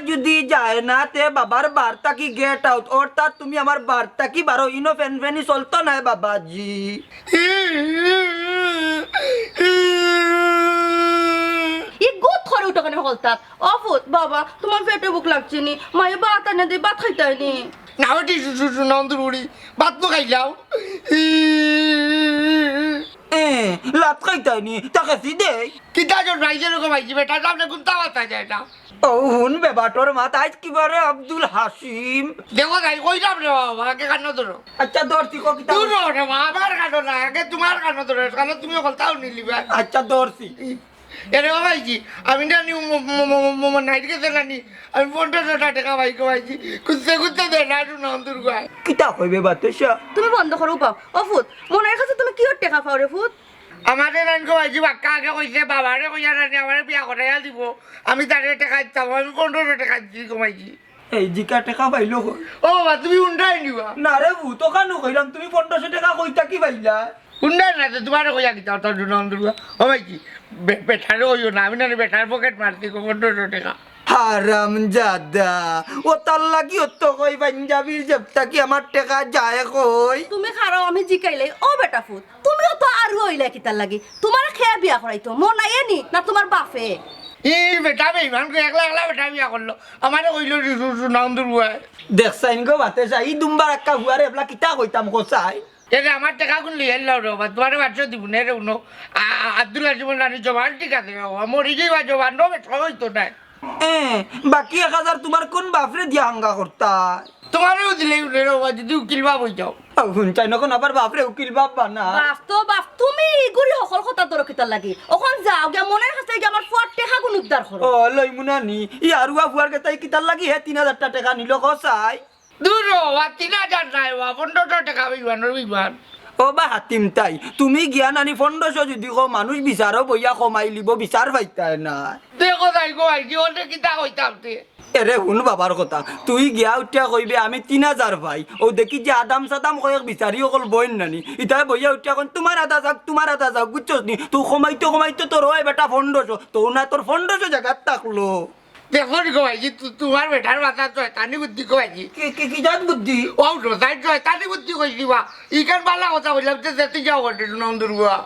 যদি যায় না তে বাবার বার্তা কি গেট আউট অর্থাৎ তুমি আমার বার্তা কি বারো ইনো ফেনফেনি চলতো না বাবাজি অফুত বাবা তোমার পেটে বুক লাগছে নি মায়ে ভাত আনে দে ভাত খাইতে নি না ওটি নন্দুরি ভাত তো খাইলাও লাত খাইতাইনি তাকে দে কিতা জন ভাইজে রকম ভাইজি বেটা সামনে কোন তাওয়াতা যায় না ও হুন বেবাটোর মাথা আজ কিবারে আব্দুল হাসিম দেখো যাই কইলাম রে বাবা আগে কান্ন ধরো আচ্ছা দর্শি কো কিতা দূর রে মা আমার কান্ন না আগে তোমার কান্ন ধরো কারণ তুমি কলতাও নিলিবা আচ্ছা দর্শি এরে ভাইজি আমি না নি নাইট গেছে না নি আমি 1500 টাকা ভাইকে ভাইজি কুত্তে দে না নন্দুর গায় কিতা কইবে বাতেশা তুমি বন্ধ করো পাও অফুত মনের কাছে তুমি কি টাকা পাও রে ফুত আমাদের নানকে ভাইজি বাক্কা আগে কইছে বাবারে কইয়া রানি আমারে বিয়া করাইয়া দিব আমি তারে টাকা দিতাম আমি 1500 টাকা দিছি কমাইছি এই জিকা টাকা পাইলো ও বাবা তুমি উন্ডাই নিবা না রে ভূত কানু কইলাম তুমি 1500 টাকা কইতা কি পাইলা উন্ডাই না তো তোমারে কইয়া দিতা তোর নন্দুর ও ভাইজি বেটারে কইও না আমি না বেটার পকেট মারছি 1500 টাকা হারাম জাদা ও তার লাগি অত কই পাঞ্জাবির জবতা কি আমার টাকা যায় কই তুমি খারাও আমি জিকাইলে ও বেটা ফুত তুমিও তো আর হইলে কি তার লাগি তোমার খেয়া বিয়া করাইতো মন নাই নি না তোমার বাপে বেটা বেইমান একলা বেটা বিয়া করলো আমারে কইলো নন্দুর ভাই দেখছাইন গো বাতেশা ই দুম্বার একা হুয়ারে এবলা কিতা কইতাম কোসাই এরে আমার টাকা কোন লিয়ে লাও রে বাবা তোমারে বাচ্চা দিব না রে উনো আব্দুল্লাহ জীবন রানী জবান ঠিক আছে মরি যাইবা জবান নবে সবাই তো নাই বাকি 1000 তোমার কোন বাপরে দিয়া হাঙ্গা করতা তোমারও দিলে রে বাবা যদি উকিল বাপ হই যাও হুনচাই নকন আবার বাপরে উকিল বাপ বানা বাপ তো বাপ তুমি গুড়ি সকল কথা তোর কিতার লাগি ওখন যাও গে মনের কাছে গে আমার 4 টাকা কোন উদ্ধার করো ও লইমুনা নি ই আরুয়া ফুয়ার কে তাই কিতার লাগি হে 3000 টাকা নিল কোসাই দূর বাবা 3000 নাই বাবা 1500 টাকা বিমান ও বা হাতিম তাই তুমি জ্ঞান আনি 1500 যদি কো মানুষ বিচারও বইয়া কমাই লিব বিচার পাইতাই না দেখো যাই গো ভাই জীবনটা কিতা কইতাম তে এরে হুন বাবার কথা তুই গিয়া উঠিয়া কইবে আমি 3000 ভাই ও দেখি যে আদাম সাদাম কয়েক বিচারি অকল বইন নানি ইতাই বইয়া উঠিয়া কোন তোমার আদা যাক বুঝছস নি তুই কমাইতো তোর হয় বেটা 1500 তো না তোর 1500 জায়গা থাকলো দেখো গো ভাই তোমার বেটার মাথা শয়তানি বুদ্ধি গো ভাই কি জাত বুদ্ধি ও রোজাই শয়তানি বুদ্ধি কই দিবা ইকান বালা কথা বললাম যে যেতে যাও গটে নন্দুর বুয়া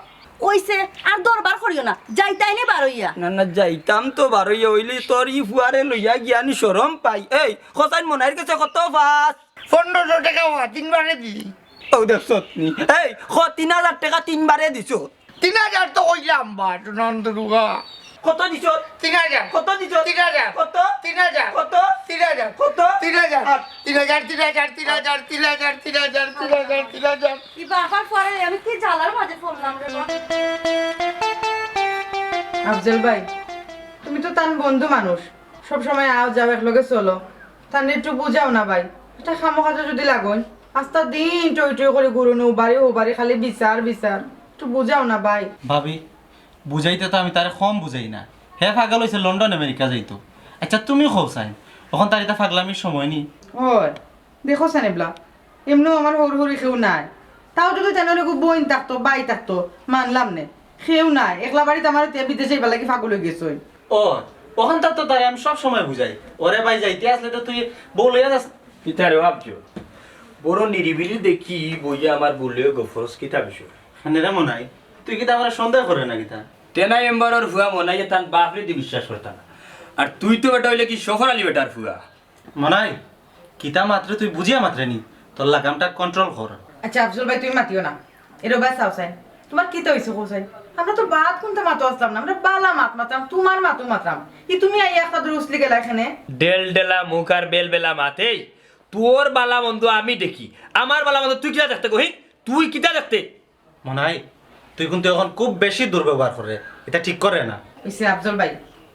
কইছে আর দরবার করিও না যাইতাই নে বারইয়া না যাইতাম তো বারইয়া হইলে তোর ই ফুয়ারে লইয়া গিয়ানি শরম পাই এই খসাইন মনাইর কাছে কত ফাস 1500 টাকা 3বারে দিলি ও দেখছত নি এই 3000 টাকা 3বারে দিছো 3000 তো কইলাম বা নন্দুর বুয়া কত দিছো 3000 কত দিছো 3000 কত 3000 কত 3000 কত 3000 কি বাবার পরে আমি কি জ্বালার মাঝে পড়লাম রে আফজল ভাই তুমি তো তার বন্ধু মানুষ সব সময় আও যাও একলগে চলো তার একটু বুঝাও না ভাই এটা খামোখাতে যদি লাগোই আস্তা দিন টই করে ঘুরুন ও বাড়ি খালি বিচার একটু বুঝাও না ভাই ভাবি বুঝাইতে তো আমি তারে কম বুঝাই না হে পাগল হয়েছে লন্ডন আমেরিকা যাইতো আচ্ছা তুমি খোঁচাই তখন তার এটা পাগলামির সময় নি হয় দেখো সানেবলা এমনিও আমার হরহরি কেউ নাই তাও যদি তেনারে বইন থাকতো বাই থাকতো মানলাম নে কেউ নাই একলা বাড়িতে আমার বিদেশে এবার লাগি ফাগল হয়ে গেছে ও ওখান তো তারে আমি সব সময় বুঝাই ওরে ভাই যাইতে আসলে তো তুই বউ লইয়া যাস পিতারে ভাবছো বড় নিরিবিলি দেখি বইয়া আমার বললেও গফরস কিতা বিষয় রে মনাই তুই কি আমার সন্দেহ করে না কিতা তেনাই এম্বারর ফুয়া মনে হয় তার বাপরে দিয়ে বিশ্বাস করতাম না আর তুই তো বেটা হইলে কি সফর আলী বেটার ফুয়া মনাই কিতা মাত্র তুই বুঝিয়া মাত্রে নি তোর লাগামটা কন্ট্রোল কর আচ্ছা আফজল ভাই তুমি মাতিও না এর বাস আউসাই তোমার কি তো হইছে কোসাই আমরা তো বাদ কোনটা মাতো আসলাম না আমরা বালা মাতরাম তোমার মাতরাম কি তুমি আই একটা দুরুসলি গেলা এখানে ডেলা মুখ আর বেলা মাতেই তোর বালা বন্ধু আমি দেখি আমার বালা বন্ধু তুই কিটা দেখতে কহি তুই কিটা দেখতে মনাই তুই কিন্তু এখন খুব বেশি দুর্ব্যবহার করে এটা ঠিক করে না হইছে আফজল ভাই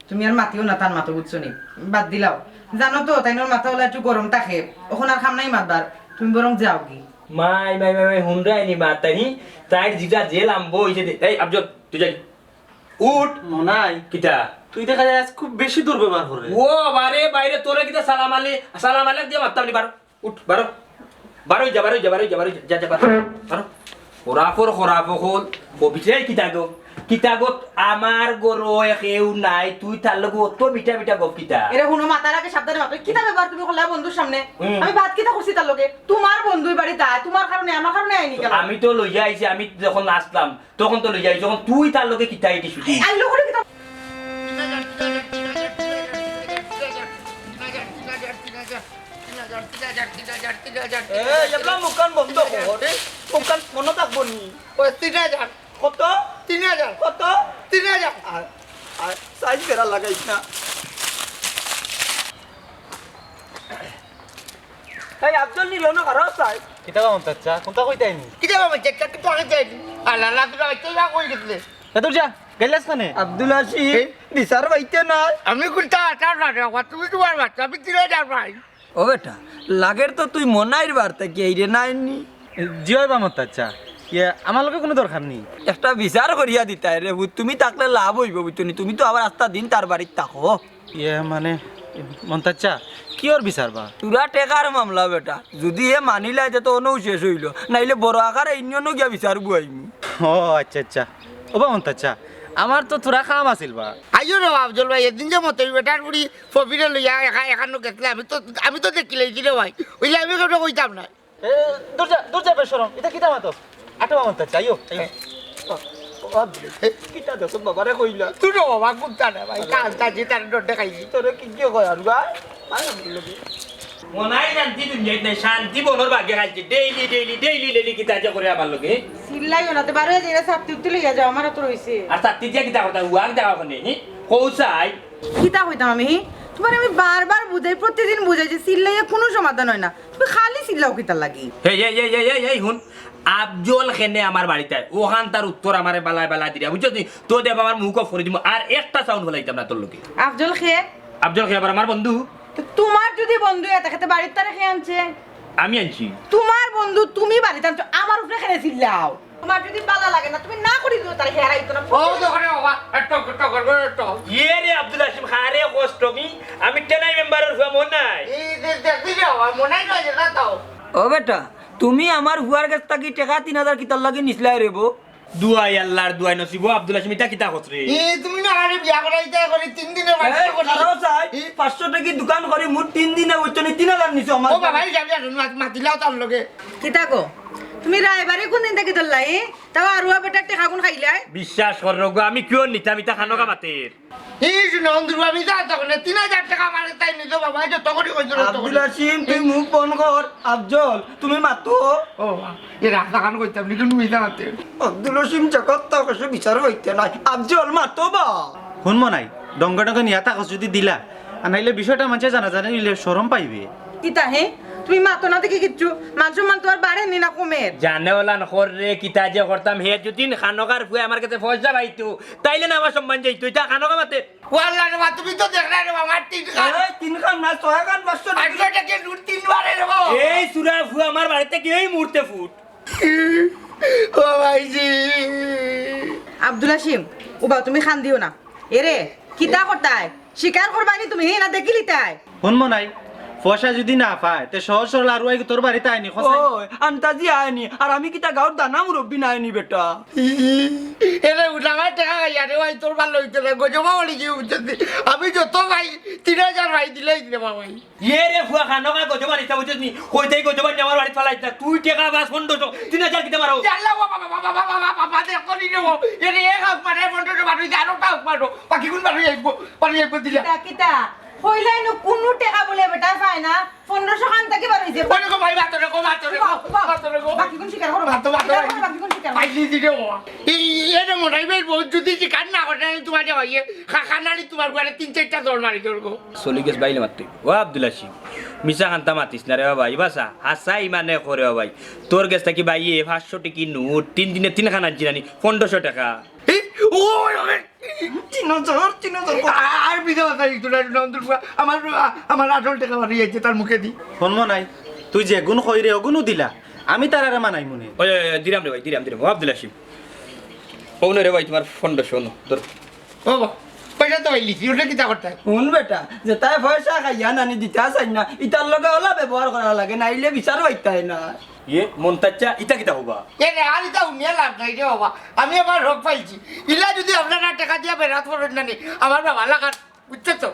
তুমি আর মাতিও না তার মাতো বুঝছো নি বাদ দিলাও জানো তো তাইনোর মাথা হলো একটু গরম থাকে ওখানে আর খাম নাই মাতবার তুমি বরং যাও কি মাই মাই মাই মাই হুন্ডা নি মাতানি তাই জিটা জেল আমবো হইছে এই আফজল তুই যাই উঠ মনাই কিটা তুই দেখা যায় আজ খুব বেশি দুর্ব্যবহার করে ও বারে বাইরে তোরে কিটা সালাম আলাইকুম দিয়ে মারতাম নি বারো উঠ বারো বারোই যা যা বারো খরাফর হল কবিতাই কিতাগত আমার গরো কেউ নাই তুই তার লগে অত মিঠা মিঠা গপ কিতা এরা হুনো মাথার আগে সাবধানে বাপ কিতা ব্যাপার তুমি করলা বন্ধুর সামনে আমি ভাত কিতা করছি তার লগে তোমার বন্ধুই বাড়ি তা তোমার কারণে আমার কারণে আইনি কেন আমি তো লইয়া আইছি আমি যখন আসলাম তখন তো লইয়া আইছি যখন তুই তার লগে কিতা আইটি শুধু আইলো করে কিতা এই এবলা মুখান বন্ধ কর মুখান মনে থাকবো নি 3000 কত 3000 কত 3000 আর সাইজ বেড়া লাগাইস না এই আব্দুল নিল না কারো সাইজ কিতা কাম চাচা কোনটা কইতে আইনি কিটা বাবা চেকটা তো আগে যাই আল্লাহ আল্লাহ তুই বাচ্চা যা কই গেলে এত যা গেলাস কানে আব্দুল আসিফ বিচার পাইতে না আমি কোনটা আটা না রে তুমি তোমার বাচ্চা আমি 3000 পাই ও বেটা লাগের তো তুই মনাইর বার্তা কি এই রে নাইনি জিওই বামত চাচা ইয়া আমার লগে কোনো দরকার নেই একটা বিচার করিয়া দিতাই রে তুমি থাকলে লাভ হইব বুঝছনি তুমি তো আবার আস্তা দিন তার বাড়ির থাকো ইয়া মানে মন্তাচ্চা কি ওর বিচার বা তুরা টেকার মামলা বেটা যদি এ মানিলাই যে তো অনৌ শেষ হইল নাইলে বড় আকারে ইন্যনও গিয়া বিচার বুয়াইমু ও আচ্ছা আচ্ছা ও বা মন্তাচ্চা আমার তো তোরা কাম আছিল বা আইও রে আফজল ভাই এদিন যে মতো বেটার বুড়ি ফবিরে লইয়া এখানো গেছলে আমি তো দেখিলাই রে ভাই ওইলে আমি কথা কইতাম না দূর যা বেশরম এটা কিতা মাতো আটো মন্তাচ্চা আইও কিটা দেখো বাবারে কইলা তুই রে বাবা কুত্তা না ভাই কালটা যে তার ডর দেখাইছি তোরে কি কি কয় আর গা মনাই শান্তি দুনিয়াত নাই শান্তি বনর ভাগ্যে খাইছে ডেইলি কিতা যা করে আমার লগে সিল্লাইও না তে বারে যে সাপতি উঠতে লইয়া যাও আমার তো রইছে আর তাতি দিয়া কিতা কথা উয়াক দেওয়া কোনে কৌসাই কিতা কইতাম আমি তোমার আমি বারবার বুঝাই প্রতিদিন বুঝাই যে সিল্লাইয়া কোনো সমাধান হয় না তুমি খালি সিল্লাও কিতা লাগি এই হুন আফজল খেনে আমার বাড়িতে ওখান তার উত্তর আমারে বালায় বালা দিয়া বুঝছো তো দেব আমার মুখ ফরে দিব আর একটা সাউন্ড বলাইতাম না তোর লোকে আফজল খেয়ে আফজল খেয়ে আবার আমার বন্ধু তো তোমার যদি বন্ধু এত খেতে বাড়ির তারা খেয়ে আনছে আমি আনছি তোমার বন্ধু তুমি বাড়িতে আনছো আমার উপরে খেলে চিল্লাও তোমার যদি বালা লাগে না তুমি না করি দিও তার হেরাই তো না ও তো করে বাবা একটা করবে একটা ইয়ে রে আব্দুল হাসিম খারে কষ্ট আমি টেনাই মেম্বারের হুয়া মন নাই এই দেখবি রে বাবা মনে হয় যে না তাও ও বেটা তুমি আমার হুয়ার কাছ থেকে টাকা 3000 কিতার লাগে নিছলাই রেবো দুয়াই আল্লাহর দুয়াই নসিব আব্দুল হাসিম এটা কিতা কত রে তুমি না আরে বিয়া করাইতে করে 3 দিনে বাড়ি করে 500 টাকা দোকান করে মোট 3 দিনে বুঝছনি 3000 নিছো আমার ও বাবা এই যাবি মাতিলাও তার লগে কিতা গো তুমি রায়বারে কোন দিন থেকে ধরলাই তাও আরুয়া বেটা টেকা কোন খাইলাই বিশ্বাস কর রগো আমি কিয় নিতাম ইতা খানোকা মাতের এই শুনে অন্ধুর আমি যা তখন 3000 টাকা মারে তাই নিতো বাবা এই তো করে কইছো আব্দুল হাসিম তুই মুখ বন্ধ কর আফজল তুমি মাতো ও এই রাস্তা কান কইতাম নি কিন্তু মিছা মাতে আব্দুল হাসিম জগৎ তো কিছু বিচার হইতে নাই আফজল মাতো বা শুন মনাই ডঙ্গা ডঙ্গা নিয়া তাকস যদি দিলা আর নাইলে বিষয়টা মানুষে জানা জানে নিলে শরম পাইবে কিতা হে তুমি মাতো না দেখি কিচ্ছু মানুষ মান তোমার বাড়ে নি না কমের জানে ওলা নকর রে কিতা যে করতাম হে যদি খানোকার ফুয়ে আমার কাছে পয়সা পাইতো তাইলে না আমার সম্মান যাইতো এটা খানোকা মাতে ও আল্লাহ রে বাবা তুমি তো দেখলা রে বাবা 3 খান এই 3 খান না 6 খান 500 800 টাকা লুট 3 বারে রে বাবা এই সুরা ফুয়া আমার বাড়িতে কি এই মুহূর্তে ফুট ও ভাইজি আব্দুল হাসিম ওবা তুমি খান দিও না এরে কিতা করতাই শিকার করবানি তুমি না দেখিলি তাই শুন মনাই পয়সা যদি না পায় তে সহজ সরল আর ওই তোর বাড়িতে আইনি খসাই ওই আন্তাজি আয়নি আর আমি কিতা গাঁর দানা মুরব্বি নাইনি বেটা এরে উঠামার টাকা খাইয়া রে ভাই তোর ভালো হইতে না গজমা বলি কি উঠতে আমি যত ভাই 3000 ভাই দিলেই রে বাবা ভাই ইয়ে রে ফুয়া খানোকা গজবা নিতা বুঝছিস নি কইতেই গজবা নিয়ে আমার বাড়িতে ফালাইতা তুই টাকা বাস 1500 কিতা মারো জাল্লা বাবা বাবা বাবা বাবা বাবা দেখো নি রে এরে এক হাত মারে বন্ধ মারো জানো কাউ মারো বাকি কোন মারো যাইবো দিলা কিতা কিতা কইলাই নো কোনো টাকা বলে বেটা পায় না 1500 খান থেকে বার হইছে বলে কো ভাই বাতরে কো বাকি কোন শিকার করো বাতো বাকি কোন শিকার ভাই দি রে বাবা এরে মোটাই ভাই বহুত যদি শিকার না করে তোমার ভাই খানানি তোমার ঘরে 3-4টা দৌড় মারি দৌড় চলি গেছ বাইলে মারতে ও আব্দুল হাসিম মিশা খান্তা মাতিস না রে ভাই বাসা হাসা ইমানে করে ভাই তোর গেছ থাকি ভাই 500 টাকি নোট 3 দিনে 3 খানা জিরানি 1500 টাকা ও 3000 আর বিধবা তাই তোরা নন্দুরপুর আমার আসল টাকা মারি যাইছে তার মুখে দি শুন মনাই তুই যে গুণ কই রে অগুণও দিলা আমি তার আরে মানাই মনে ওই দিরাম রে ভাই দিরাম ও আব্দুল হাসিম ওনে রে ভাই তোমার ফোনটা শোনো ধর ও বা, পয়সা তো পাইলিছি ওটা কিতা করতে হয়? শুন বেটা যে তাই পয়সা খাইয়া নানি দিতে চাই না ইটার লগে ওলা ব্যবহার করা লাগে নাইলে বিচার হইতাই না ইয়ে মন্তাচ্চা ইটা কিতা হবা এ রে আর এটা উনিয়া লাভ নাই রে বাবা আমি আবার রোগ পাইছি ইলা যদি আপনারা টাকা দিয়া বেরাত করেন না নি আমার বাবা লাগার বুঝছো তো